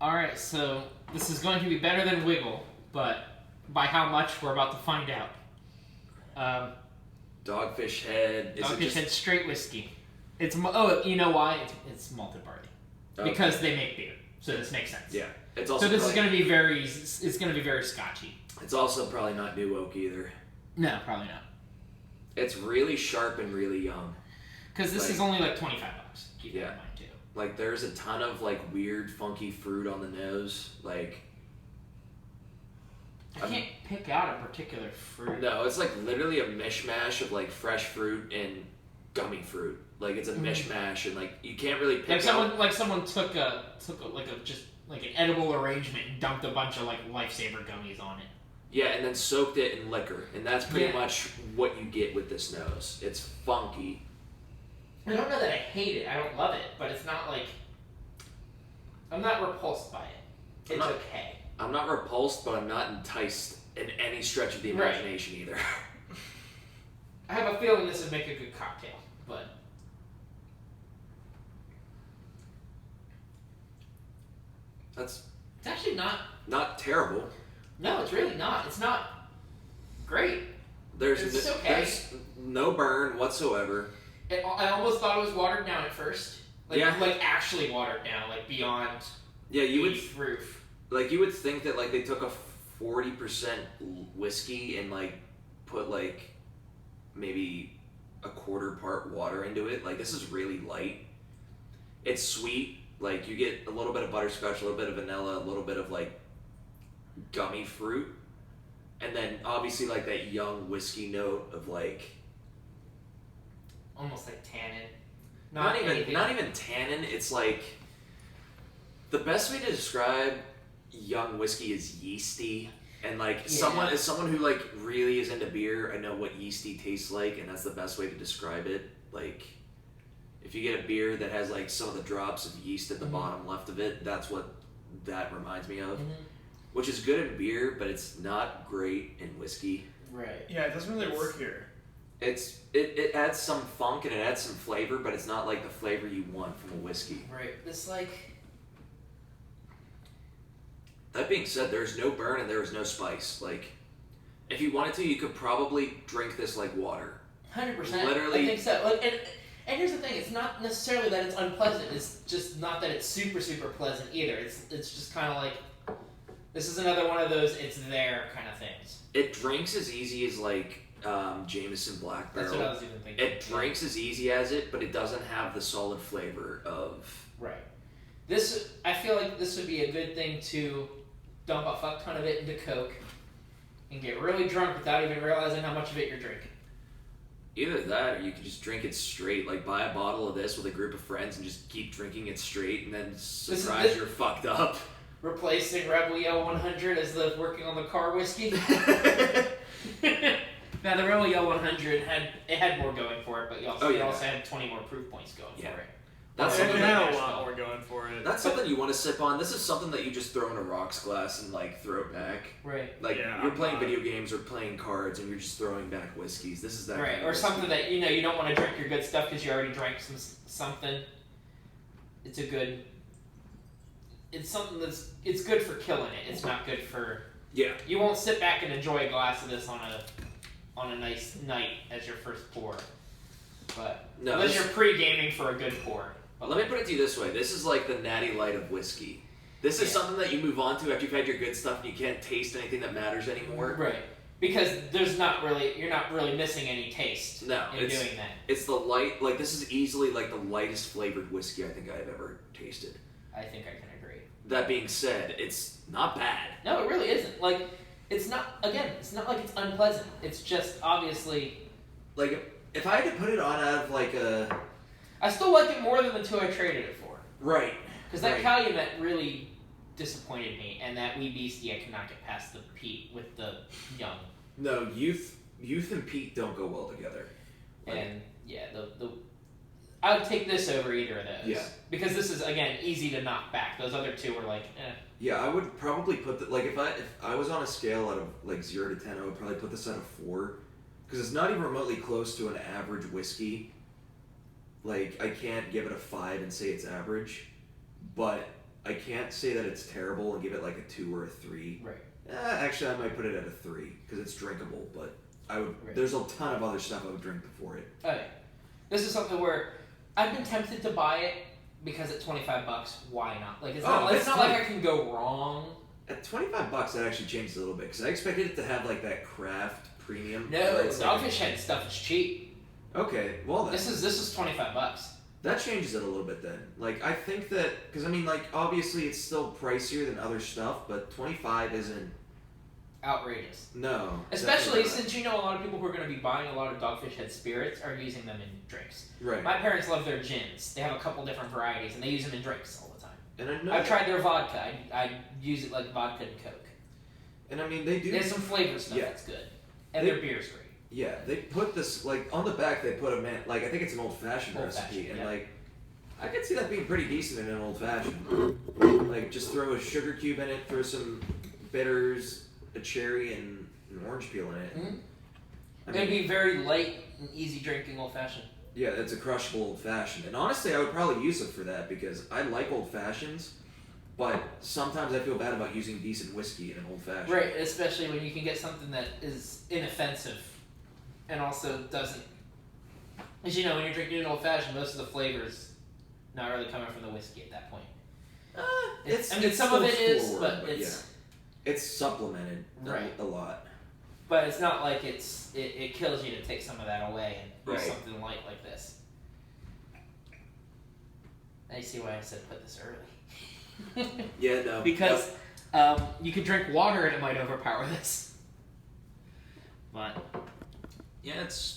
Alright, so this is going to be better than Wiggle, but by how much, we're about to find out. Dogfish Head. Dogfish Head straight whiskey. You know why? It's malted barley. Okay. Because they make beer, so this makes sense. Yeah. It's also so this is going to be very scotchy. It's also probably not new oak either. No, probably not. It's really sharp and really young. Because this is only like $25. Keep that in mind too. Like there's a ton of like weird, funky fruit on the nose. Like I can't pick out a particular fruit. No, it's like literally a mishmash of like fresh fruit and gummy fruit. Like it's a mishmash, and like you can't really pick out. Like someone took an edible arrangement and dumped a bunch of like Lifesaver gummies on it. Yeah, and then soaked it in liquor, and that's pretty much what you get with this nose. It's funky. I don't know that I hate it. I don't love it, but it's not like I'm not repulsed by it. It's okay. I'm not repulsed, but I'm not enticed in any stretch of the imagination either. I have a feeling this would make a good cocktail, but it's actually not terrible. No, it's really not. It's not great. There's no burn whatsoever. I almost thought it was watered down at first. Like actually watered down, like beyond proof. Like you would think that like they took a 40% whiskey and like put like maybe a quarter part water into it. Like this is really light. It's sweet. Like you get a little bit of butterscotch, a little bit of vanilla, a little bit of like gummy fruit, and then obviously like that young whiskey note of like almost like tannin. Not even tannin. It's like the best way to describe young whiskey is yeasty, and like someone who like really is into beer, I know what yeasty tastes like, and that's the best way to describe it. Like if you get a beer that has like some of the drops of yeast at the bottom left of it, that's what that reminds me of. Which is good in beer, but it's not great in whiskey. Right. Yeah, it doesn't really work here. It adds some funk and it adds some flavor, but it's not like the flavor you want from a whiskey. Right. It's like. That being said, there's no burn and there is no spice. Like, if you wanted to, you could probably drink this like water. 100%. Literally. I think so. Like, and here's the thing: it's not necessarily that it's unpleasant. It's just not that it's super pleasant either. It's just kind of like. This is another one of those it's there kind of things. It drinks as easy as like Jameson Black Barrel. That's what I was even thinking. It drinks as easy as it, but it doesn't have the solid flavor of... Right. I feel like this would be a good thing to dump a fuck ton of it into Coke and get really drunk without even realizing how much of it you're drinking. Either that, or you could just drink it straight. Like buy a bottle of this with a group of friends and just keep drinking it straight, and then surprise you're fucked up. Replacing Rebel Yell 100 as the working on the car whiskey. Now the Rebel Yell 100 had more going for it, but it also had 20 more proof points going for it. That's something had a lot more going for it. That's something you want to sip on. This is something that you just throw in a rocks glass and like throw it back. Right. Like you're playing video games or playing cards and you're just throwing back whiskeys. This is that. Right. Kind of or something that you don't want to drink your good stuff because you already drank something. It's something it's good for killing it. It's not good for... Yeah. You won't sit back and enjoy a glass of this on a nice night as your first pour. But unless you're pre-gaming for a good pour. But let me put it to you this way. This is like the Natty Light of whiskey. This is something that you move on to after you've had your good stuff and you can't taste anything that matters anymore. Right. Because you're not really missing any taste in doing that. It's the light, like this is easily like the lightest flavored whiskey I think I've ever tasted. I think I can agree. That being said, it's not bad. No, it really isn't. Like, it's not like it's unpleasant. It's just obviously... Like, if I had to put it on out of like a... I still like it more than the two I traded it for. Right. Because that Calumet really disappointed me, and that Wee Beastie I cannot get past the peat with the young. No, youth and peat don't go well together. Like, and I would take this over either of those. Yeah. Because this is, again, easy to knock back. Those other two were like, eh. Yeah, I would probably put if I was on a scale out of like 0 to 10, I would probably put this at a 4. Because it's not even remotely close to an average whiskey. Like, I can't give it a 5 and say it's average. But I can't say that it's terrible and give it like a 2 or a 3. Right. Actually, I might put it at a 3 because it's drinkable. But I would. Right. There's a ton of other stuff I would drink before it. Okay. This is something where I've been tempted to buy it because at $25, why not? Like it's not like I can go wrong. At $25, that actually changes a little bit because I expected it to have like that craft premium. No, Dogfish Head stuff is cheap. Okay, well then. This is $25. That changes it a little bit then. Like I think that because I mean like obviously it's still pricier than other stuff, but 25 isn't outrageous. No. Especially since you know a lot of people who are going to be buying a lot of Dogfish Head spirits are using them in drinks. Right. My parents love their gins. They have a couple different varieties and they use them in drinks all the time. And I know I've tried their vodka. I use it like vodka and Coke. And I mean they do. There's some flavor stuff that's good, and their beer's great. Yeah, they put this like on the back. They put like I think it's an old fashioned recipe, and like I could see that being pretty decent in an old fashioned. Like just throw a sugar cube in it, throw some bitters, a cherry, and an orange peel in it. Mm-hmm. It'd be very light and easy drinking old fashioned. Yeah, it's a crushable old fashioned, and honestly, I would probably use it for that because I like old fashions. But sometimes I feel bad about using decent whiskey in an old fashioned. Right, especially when you can get something that is inoffensive and also doesn't. As you know, when you're drinking an old fashioned, most of the flavors not really coming from the whiskey at that point. It's some of it is, forward, but it's it's supplemented a lot. But it's not like it kills you to take some of that away and use something light like this. Now you see why I said put this early. Yeah, no. Because you could drink water and it might overpower this. But yeah, it's